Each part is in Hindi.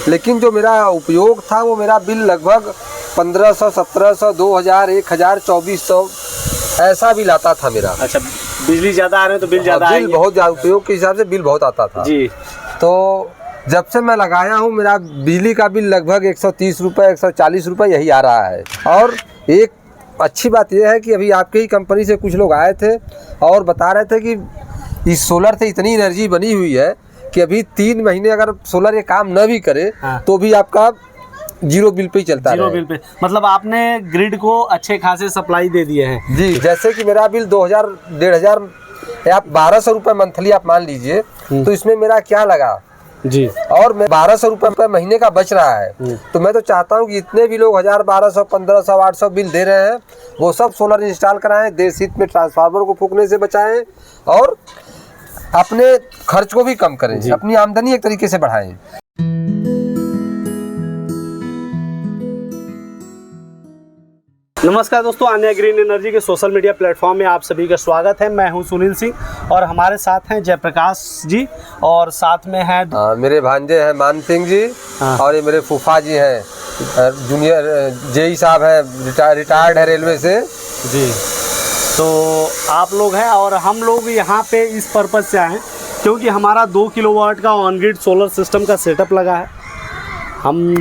लेकिन जो मेरा उपयोग था वो मेरा बिल लगभग 1500, 1700, 2000, 1000, 2400 ऐसा बिल आता था मेरा। अच्छा, बिजली ज़्यादा आ रहे हैं तो बिल ज़्यादा बिल बहुत ज़्यादा, उपयोग के हिसाब से बिल बहुत आता था जी। तो जब से मैं लगाया हूँ मेरा बिजली का बिल लगभग 130 रुपये, 140 रुपये यही आ रहा है। और एक अच्छी बात यह है कि अभी आपके ही कंपनी से कुछ लोग आए थे और बता रहे थे कि इस सोलर से इतनी एनर्जी बनी हुई है कि अभी 3 महीने अगर सोलर ये काम न भी करे तो भी आपका जीरो बिल पे ही चलता है। जीरो बिल पे मतलब आपने ग्रिड को अच्छे खासे सप्लाई दे दिए हैं जी। जैसे कि मेरा बिल 2000, 1500 या 1200 रुपये मंथली आप मान लीजिए, तो इसमें मेरा क्या लगा जी, और मैं 1200 रुपये महीने का बच रहा है। तो मैं तो चाहता हूँ कि इतने भी लोग 1000, 1200, 1500, 800 बिल दे रहे हैं वो सब सोलर इंस्टॉल कराएं, देश हित में ट्रांसफार्मर को फूकने से बचाएं और अपने खर्च को भी कम करें, अपनी आमदनी एक तरीके से बढ़ाएं। नमस्कार दोस्तों, आन्या ग्रीन एनर्जी के सोशल मीडिया प्लेटफॉर्म में आप सभी का स्वागत है। मैं हूं सुनील सिंह और हमारे साथ हैं जयप्रकाश जी और साथ में हैं मेरे भांजे हैं मान सिंह जी और ये मेरे फूफा जी हैं, जूनियर जेई साहब हैं, रिटायर्ड है रेलवे से जी। तो आप लोग हैं और हम लोग यहाँ पे इस पर्पज़ से आए हैं क्योंकि हमारा 2 किलोवाट का ऑन ग्रिड सोलर सिस्टम का सेटअप लगा है। हम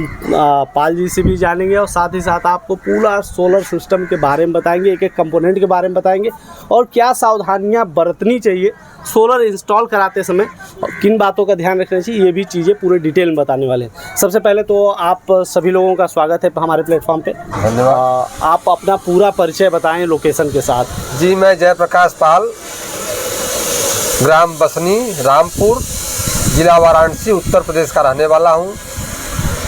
पाल जी से भी जानेंगे और साथ ही साथ आपको पूरा सोलर सिस्टम के बारे में बताएंगे, एक एक कंपोनेंट के बारे में बताएंगे और क्या सावधानियां बरतनी चाहिए सोलर इंस्टॉल कराते समय और किन बातों का ध्यान रखना चाहिए, ये भी चीज़ें पूरे डिटेल में बताने वाले हैं। सबसे पहले तो आप सभी लोगों का स्वागत है हमारे प्लेटफॉर्म पे। धन्यवाद। आप अपना पूरा परिचय बताएं लोकेशन के साथ। जी, मैं जयप्रकाश पाल, ग्राम बसनी, रामपुर, जिला वाराणसी, उत्तर प्रदेश का रहने वाला हूँ।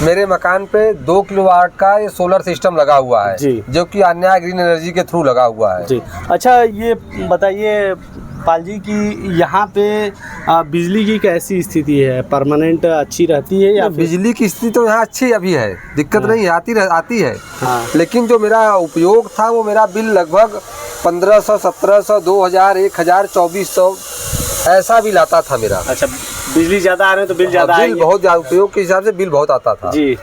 मेरे मकान पे 2 किलोवाट का ये सोलर सिस्टम लगा हुआ है जी, जो कि आन्या ग्रीन एनर्जी के थ्रू लगा हुआ है जी। अच्छा, ये बताइए पाल जी कि यहाँ पे बिजली की कैसी स्थिति है? परमानेंट अच्छी रहती है या बिजली की स्थिति तो यहाँ अच्छी अभी है, दिक्कत नहीं आती है। लेकिन जो मेरा उपयोग था वो मेरा बिल लगभग 1500, 1700, 2000, 1000, 2400 ऐसा बिल आता था मेरा। अच्छा, बिजली ज़्यादा आ रहे हैं तो बिल ज़्यादा बिल बहुत ज़्यादा, उपयोग के हिसाब से बिल बहुत आता था जी।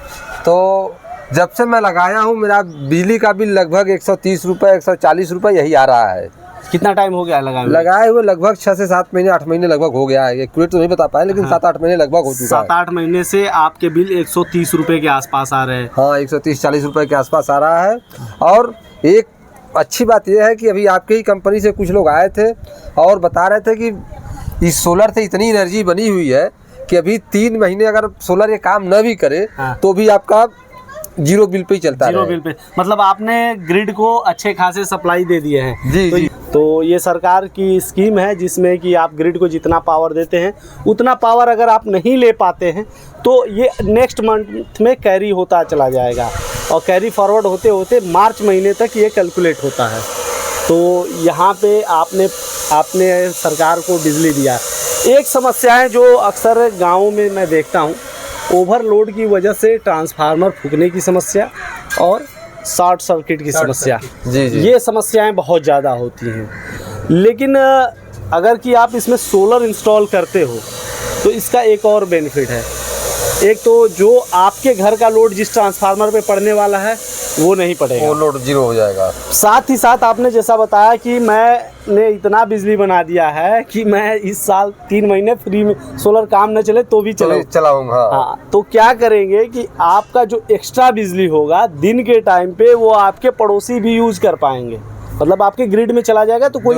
तो जब से मैं लगाया हूँ मेरा बिजली का बिल लगभग 130 रुपये, 140 रुपये यही आ रहा है। कितना टाइम हो गया लगाए हुए? लगभग 6 से 7 महीने, 8 महीने लगभग हो गया है। एक्यूरेट तो नहीं बता पाए लेकिन 7-8 महीने लगभग हो चुका है। 7-8 महीने से आपके बिल 130 रुपये के आसपास आ रहे हैं। हाँ, 130-40 रुपये के आसपास आ रहा है। और एक अच्छी बात यह है कि अभी आपके ही कंपनी से कुछ लोग आए थे और बता रहे थे कि इस सोलर से इतनी एनर्जी बनी हुई है कि अभी 3 महीने अगर सोलर ये काम न भी करे तो भी आपका जीरो बिल पे ही चलता है। जीरो बिल पे मतलब आपने ग्रिड को अच्छे खासे सप्लाई दे दिए हैं। जी। तो ये सरकार की स्कीम है जिसमें कि आप ग्रिड को जितना पावर देते हैं उतना पावर अगर आप नहीं ले पाते हैं तो ये नेक्स्ट मंथ में कैरी होता चला जाएगा और कैरी फॉरवर्ड होते होते मार्च महीने तक ये कैलकुलेट होता है। तो यहाँ पे आपने सरकार को बिजली दिया। एक समस्या है जो अक्सर गाँवों में मैं देखता हूँ, ओवरलोड की वजह से ट्रांसफार्मर फूकने की समस्या और शॉर्ट सर्किट की समस्या। जी। ये समस्याएं बहुत ज़्यादा होती हैं। लेकिन अगर कि आप इसमें सोलर इंस्टॉल करते हो तो इसका एक और बेनिफिट है। एक तो जो आपके घर का लोड जिस ट्रांसफार्मर पे पड़ने वाला है वो नहीं पड़ेगा, वो लोड जीरो हो जाएगा। साथ ही साथ आपने जैसा बताया कि मैंने इतना बिजली बना दिया है कि मैं इस साल 3 महीने फ्री में सोलर काम न चले तो भी चलाऊंगा। हाँ, तो क्या करेंगे कि आपका जो एक्स्ट्रा बिजली होगा दिन के टाइम पे वो आपके पड़ोसी भी यूज कर पाएंगे। मतलब आपके ग्रिड में चला जाएगा तो कोई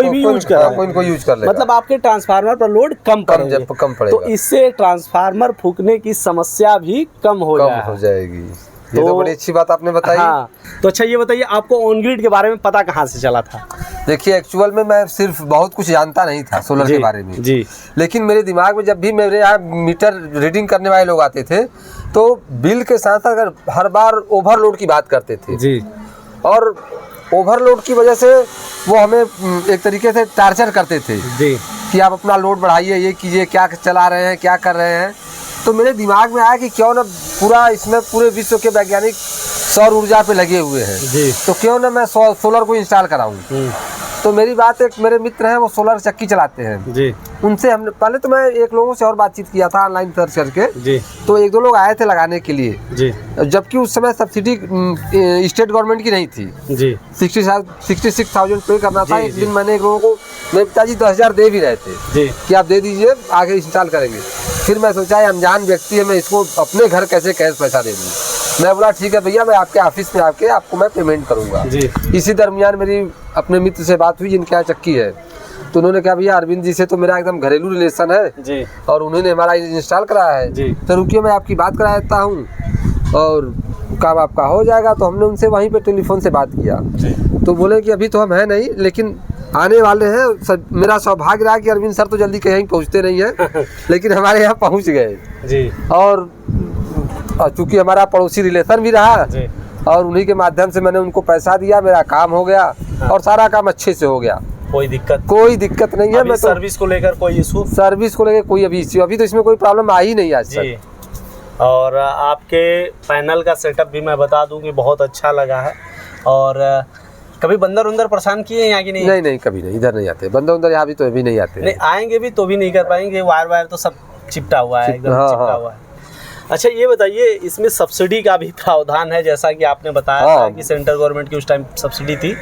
भी यूज कर कोई यूज कर लेगा। मतलब आपके ट्रांसफार्मर पर लोड कम पड़ेगा। तो इससे ट्रांसफार्मर फूकने की समस्या भी कम हो जाएगी। ये तो बड़ी अच्छी बात आपने बताई। हाँ, तो अच्छा ये बताइए आपको ऑन ग्रिड के बारे में पता कहाँ से चला था? देखिए, एक्चुअल में मैं सिर्फ बहुत कुछ जानता नहीं था सोलर के बारे में जी। लेकिन मेरे दिमाग में जब भी मेरे यहाँ मीटर रीडिंग करने वाले लोग आते थे तो बिल के साथ अगर हर बार ओवरलोड की बात करते थे जी। और ओवरलोड की वजह से वो हमें एक तरीके से टार्चर करते थे जी कि आप अपना लोड बढ़ाइए, ये कीजिए, क्या चला रहे हैं, क्या कर रहे हैं। तो मेरे दिमाग में आया कि क्यों ना पूरे विश्व के वैज्ञानिक सौर ऊर्जा पे लगे हुए हैं जी, तो क्यों ना मैं सोलर को इंस्टॉल कराऊं। तो मेरी बात, एक मेरे मित्र हैं वो सोलर चक्की चलाते हैं जी उनसे हमने पहले तो मैं एक लोगों से और बातचीत किया था ऑनलाइन सर्च करके जी तो एक दो लोग आए थे लगाने के लिए जी जबकि उस समय सब्सिडी स्टेट गवर्नमेंट की नहीं थी जी 66,000 पे करना था। जी, एक जी। दिन मैंने एक लोगों को मेरे पिताजी 10,000 दे भी रहे थे जी कि आप दे दीजिए आगे इंस्टॉल करेंगे। फिर मैं सोचा अनजान व्यक्ति है मैं इसको अपने घर कैसे कैश पैसा दे दूँ। मैं बोला ठीक है भैया मैं आपके ऑफिस में आके आपको मैं पेमेंट करूँगा। जी इसी दरमियान मेरी अपने मित्र से बात हुई जिनके यहाँ चक्की है तो उन्होंने कहा भैया अरविंद जी से तो मेरा एकदम घरेलू रिलेशन है जी और उन्होंने हमारा इंस्टॉल कराया है जी। तो रुकिए मैं आपकी बात करा देता हूँ और काम आपका हो जाएगा। तो हमने उनसे वहीं पे टेलीफोन से बात किया जी तो बोले कि अभी तो हम हैं नहीं लेकिन आने वाले हैं। मेरा सौभाग्य रहा कि अरविंद सर तो जल्दी कहीं पहुँचते नहीं हैं लेकिन हमारे यहाँ पहुँच गए जी और चूँकि हमारा पड़ोसी रिलेशन भी रहा जी और उन्हीं के माध्यम से मैंने उनको पैसा दिया, मेरा काम हो गया और सारा काम अच्छे से हो गया। कोई दिक्कत नहीं है। अभी मैं तो सर्विस को लेकर कोई इशू? सर्विस को लेकर कोई अभी इश्यू, अभी तो इसमें कोई प्रॉब्लम आई नहीं आज जी। तक। और आपके पैनल का सेटअप भी मैं बता दूं कि बहुत अच्छा लगा है। और कभी बंदर उंदर परेशान किए हैं यहाँ की? नहीं नहीं कभी नहीं, इधर नहीं आते बंदर उंदर, यहाँ भी तो अभी नहीं आते। नहीं आएंगे भी तो भी नहीं कर पाएंगे, वायर तो सब चिपटा हुआ है, एकदम चिपटा हुआ है। अच्छा ये बताइए इसमें सब्सिडी का भी प्रावधान है जैसा कि आपने बताया था कि सेंट्रल गवर्नमेंट की उस टाइम सब्सिडी थी,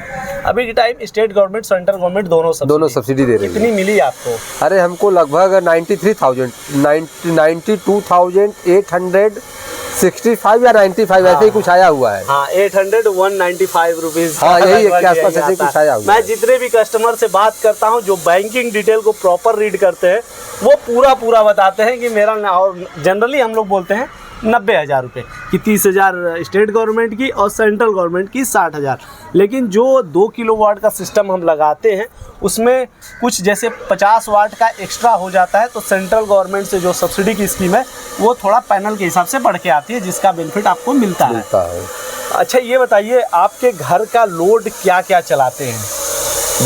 अभी के time state government central government दोनों सब्सिडी दे रही है। कितनी मिली आपको? अरे हमको लगभग 92,865 या 95 ऐसे ही कुछ आया हुआ है। हाँ 800-195 रुपीज। हाँ यही के आसपास ऐसे कुछ आया हुआ है। मैं जितने भी कस्टमर से बात करता हूँ जो बैंकिंग डिटेल को प्रॉपर रीड करते हैं वो पूरा बताते हैं कि मेरा, और जनरली हम लोग बोलते हैं 90,000 रुपये कि 30,000 स्टेट गवर्नमेंट की और सेंट्रल गवर्नमेंट की 60,000। लेकिन जो 2 किलोवाट का सिस्टम हम लगाते हैं उसमें कुछ जैसे 50 वाट का एक्स्ट्रा हो जाता है तो सेंट्रल गवर्नमेंट से जो सब्सिडी की स्कीम है वो थोड़ा पैनल के हिसाब से बढ़ के आती है जिसका बेनिफिट आपको मिलता है। अच्छा ये बताइए आपके घर का लोड क्या क्या चलाते हैं?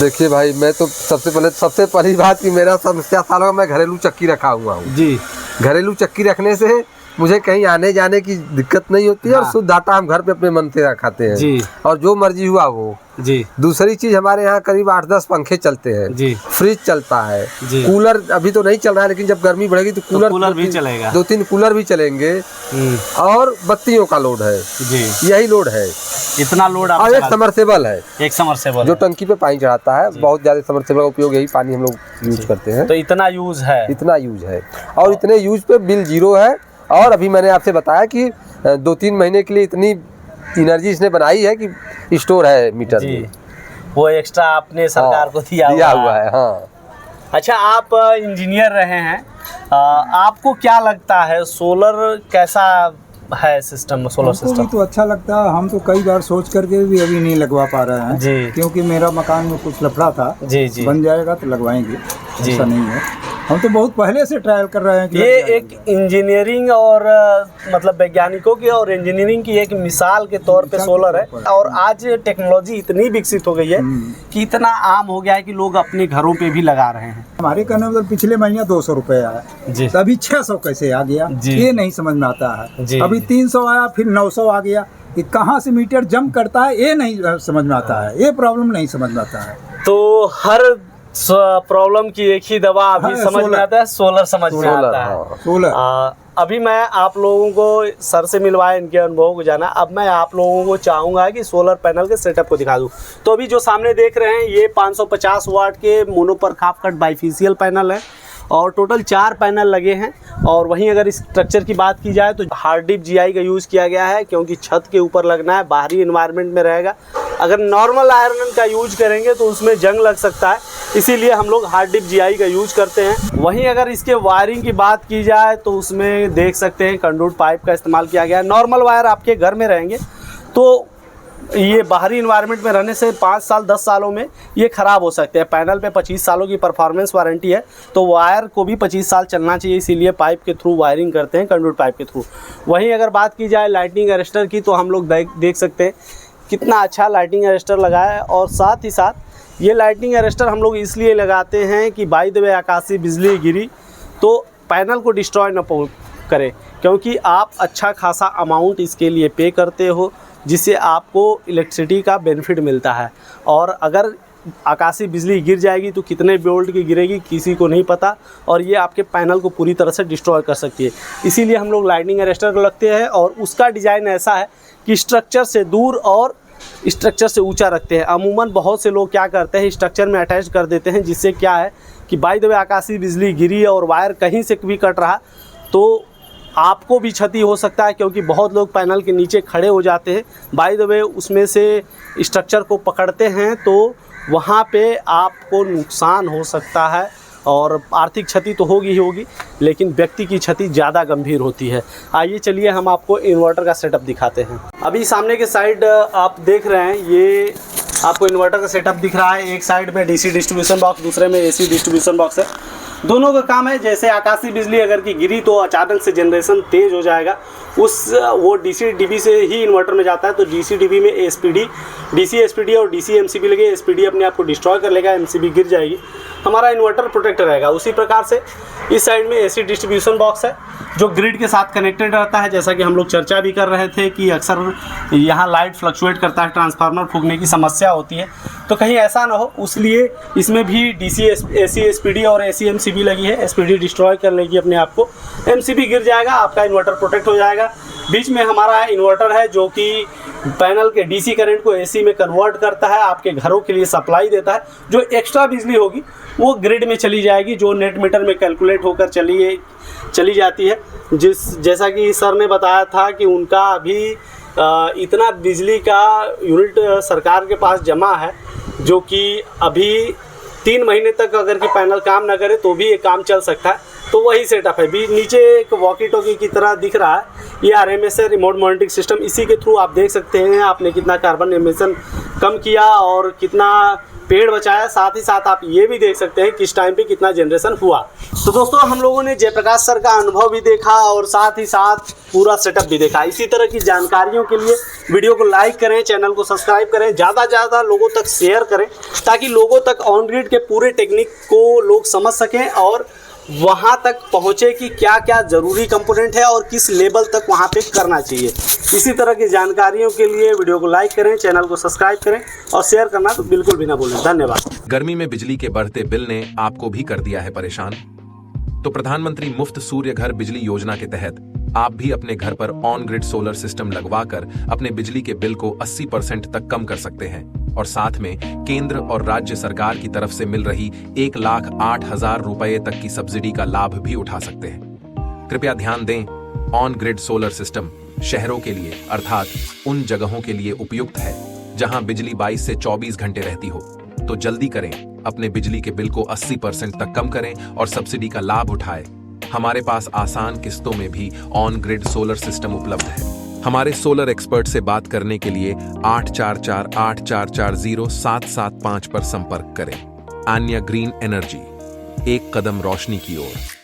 देखिए भाई मैं तो सबसे पहली बात कि मेरा समस्या सालों का मैं घरेलू चक्की रखा हुआ हूँ जी। घरेलू चक्की रखने से मुझे कहीं आने जाने की दिक्कत नहीं होती है। हाँ। और शुद्ध आटा हम घर पे अपने मन से खाते हैं जी। और जो मर्जी हुआ वो जी। दूसरी चीज हमारे यहाँ करीब 8-10 पंखे चलते हैं जी। फ्रिज चलता है जी। कूलर अभी तो नहीं चल रहा है लेकिन जब गर्मी बढ़ेगी तो कूलर भी चलेगा, 2-3 कूलर भी चलेंगे और बत्तियों का लोड है जी। यही लोड है, इतना लोड। और एक समरसेबल है, जो टंकी पे पानी चढ़ाता है। बहुत ज्यादा समरसेबल का उपयोग यही पानी हम लोग यूज करते हैं। तो इतना यूज है और इतने यूज पे बिल 0 है। और अभी मैंने आपसे बताया कि 2-3 महीने के लिए इतनी एनर्जी इसने बनाई है कि स्टोर है मीटर जी। वो एक्स्ट्रा आपने सरकार को दिया हुआ है। हाँ। अच्छा आप इंजीनियर रहे हैं, आपको क्या लगता है सोलर कैसा है सिस्टम? सोलर सिस्टम तो अच्छा लगता है। हम तो कई बार सोच करके भी अभी नहीं लगवा पा रहे हैं जी। क्योंकि मेरा मकान में कुछ लफड़ा था जी। बन जाएगा तो लगवाएंगे, ऐसा नहीं है। हम तो बहुत पहले से ट्रायल कर रहे हैं कि ये एक इंजीनियरिंग और मतलब वैज्ञानिकों की और इंजीनियरिंग की एक मिसाल के तौर पे सोलर है। और आज टेक्नोलॉजी इतनी विकसित हो गई है कि इतना आम हो गया है कि लोग अपने घरों पे भी लगा रहे हैं। हमारे कहने मतलब पिछले महीने 200 रुपए आया, अभी 600 कैसे आ गया ये नहीं समझ में आता है। अभी 300 आया फिर 900 आ गया, कि कहाँ से मीटर जंप करता है ये नहीं समझ में आता है, ये प्रॉब्लम नहीं समझ में आता है। तो हर प्रॉब्लम की एक ही दवा अभी समझ में आता है, सोलर समझ में आता है। सोलर अभी मैं आप लोगों को सर से मिलवाया, इनके अनुभव को जाना। अब मैं आप लोगों को चाहूँगा कि सोलर पैनल के सेटअप को दिखा दूँ। तो अभी जो सामने देख रहे हैं ये 550 वाट के मोनोपर खाप कट बाइफेशियल पैनल है और टोटल 4 पैनल लगे हैं। और वहीं अगर इस स्ट्रक्चर की बात की जाए तो हार्ड डिप जीआई का यूज़ किया गया है क्योंकि छत के ऊपर लगना है, बाहरी इन्वायरमेंट में रहेगा। अगर नॉर्मल आयरन का यूज करेंगे तो उसमें जंग लग सकता है, इसीलिए हम लोग हार्ड डिप जीआई का यूज करते हैं। वहीं अगर इसके वायरिंग की बात की जाए तो उसमें देख सकते हैं कंडक्ट पाइप का इस्तेमाल किया गया है। नॉर्मल वायर आपके घर में रहेंगे तो ये बाहरी इन्वायरमेंट में रहने से 5 साल 10 सालों में ये ख़राब हो सकते हैं। पैनल पे 25 सालों की परफॉर्मेंस वारंटी है तो वायर को भी 25 साल चलना चाहिए, इसीलिए पाइप के थ्रू वायरिंग करते हैं, कंडक्ट पाइप के थ्रू। वहीं अगर बात की जाए लाइटिंग अरेस्टर की तो हम लोग देख सकते हैं कितना अच्छा लाइटिंग अरेस्टर लगा है। और साथ ही साथ ये लाइटिंग अरेस्टर हम लोग इसलिए लगाते हैं कि बाय द वे आकाशीय बिजली गिरी तो पैनल को डिस्ट्रॉय न करे, क्योंकि आप अच्छा खासा अमाउंट इसके लिए पे करते हो जिससे आपको इलेक्ट्रिसिटी का बेनिफिट मिलता है। और अगर आकाशीय बिजली गिर जाएगी तो कितने वोल्ट की गिरेगी किसी को नहीं पता, और ये आपके पैनल को पूरी तरह से डिस्ट्रॉय कर सकती है। इसीलिए हम लोग लाइटनिंग अरेस्टर को लगते हैं, और उसका डिज़ाइन ऐसा है कि स्ट्रक्चर से दूर और स्ट्रक्चर से ऊंचा रखते हैं। अमूमन बहुत से लोग क्या करते हैं, स्ट्रक्चर में अटैच कर देते हैं, जिससे क्या है कि बाय द वे आकाशीय बिजली गिरी और वायर कहीं से भी कट रहा तो आपको भी क्षति हो सकता है, क्योंकि बहुत लोग पैनल के नीचे खड़े हो जाते हैं, बाय द वे उसमें से स्ट्रक्चर को पकड़ते हैं, तो वहाँ पे आपको नुकसान हो सकता है, और आर्थिक क्षति तो होगी ही होगी, लेकिन व्यक्ति की क्षति ज़्यादा गंभीर होती है। आइए चलिए हम आपको इन्वर्टर का सेटअप दिखाते हैं। अभी सामने के साइड आप देख रहे हैं, ये आपको इन्वर्टर का सेटअप दिख रहा है। एक साइड में डीसी डिस्ट्रीब्यूशन बॉक्स, दूसरे में एसी डिस्ट्रीब्यूशन बॉक्स है। दोनों का काम है, जैसे आकाशीय बिजली अगर की गिरी तो अचानक से जनरेशन तेज़ हो जाएगा, वो डीसी डीबी से ही इन्वर्टर में जाता है, तो डीसी डीबी में एसपीडी, डीसी एसपीडी और डीसी एमसीबी लगे, एसपीडी अपने आप को डिस्ट्रॉय कर लेगा, एमसीबी गिर जाएगी, हमारा इन्वर्टर प्रोटेक्ट रहेगा। उसी प्रकार से इस साइड में एसी डिस्ट्रीब्यूशन बॉक्स है जो ग्रिड के साथ कनेक्टेड रहता है। जैसा कि हम लोग चर्चा भी कर रहे थे कि अक्सर यहाँ लाइट फ्लक्चुएट करता है, ट्रांसफार्मर फूकने की समस्या होती है, तो कहीं ऐसा ना हो इसलिए इसमें भी डीसी एसी एसपीडी और एसी एमसीबी लगी है। एसपीडी डिस्ट्रॉय कर लेगी अपने आप को, एमसीबी गिर जाएगा, आपका इन्वर्टर प्रोटेक्ट हो जाएगा। बीच में हमारा इन्वर्टर है जो कि पैनल के डीसी करंट को एसी में कन्वर्ट करता है, आपके घरों के लिए सप्लाई देता है। जो एक्स्ट्रा बिजली होगी वो ग्रिड में चली जाएगी, जो नेट मीटर में कैलकुलेट होकर चली जाती है। जैसा कि सर ने बताया था कि उनका अभी इतना बिजली का यूनिट सरकार के पास जमा है, जो कि अभी 3 महीने तक अगर कि पैनल काम ना करे तो भी ये काम चल सकता है। तो वही सेटअप है। भी नीचे एक वॉकी टॉकी की तरह दिख रहा है, ये आरएमएस है, रिमोट मॉनिटरिंग सिस्टम। इसी के थ्रू आप देख सकते हैं आपने कितना कार्बन एमिशन कम किया और कितना पेड़ बचाया। साथ ही साथ आप ये भी देख सकते हैं किस टाइम पे कितना जनरेशन हुआ। तो दोस्तों हम लोगों ने जयप्रकाश सर का अनुभव भी देखा और साथ ही साथ पूरा सेटअप भी देखा। इसी तरह की जानकारियों के लिए वीडियो को लाइक करें, चैनल को सब्सक्राइब करें, ज़्यादा से ज़्यादा लोगों तक शेयर करें, ताकि लोगों तक ऑन ग्रिड के पूरे टेक्निक को लोग समझ सकें और वहाँ तक पहुँचे कि क्या क्या ज़रूरी कंपोनेंट है और किस लेवल तक वहाँ पे करना चाहिए। इसी तरह की जानकारियों के लिए वीडियो को लाइक करें, चैनल को सब्सक्राइब करें और शेयर करना तो बिल्कुल भी ना भूलें। धन्यवाद। गर्मी में बिजली के बढ़ते बिल ने आपको भी कर दिया है परेशान? तो प्रधानमंत्री मुफ्त सूर्य घर बिजली योजना के तहत आप भी अपने घर पर ऑन ग्रिड सोलर सिस्टम लगवाकर अपने बिजली के बिल को 80% तक कम कर सकते हैं और साथ में केंद्र और राज्य सरकार की तरफ से मिल रही 1,08,000 रुपए तक की सब्सिडी का लाभ भी उठा सकते हैं। कृपया ध्यान दें, ऑन ग्रिड सोलर सिस्टम शहरों के लिए अर्थात उन जगहों के लिए उपयुक्त है जहां बिजली 22 से 24 घंटे रहती हो। तो जल्दी करें, अपने बिजली के बिल को 80% तक कम करें और सब्सिडी का लाभ उठाएं। हमारे पास आसान किस्तों में भी ऑन ग्रिड सोलर सिस्टम उपलब्ध है। हमारे सोलर एक्सपर्ट से बात करने के लिए 8448440775 पर संपर्क करें। आन्या ग्रीन एनर्जी, एक कदम रोशनी की ओर।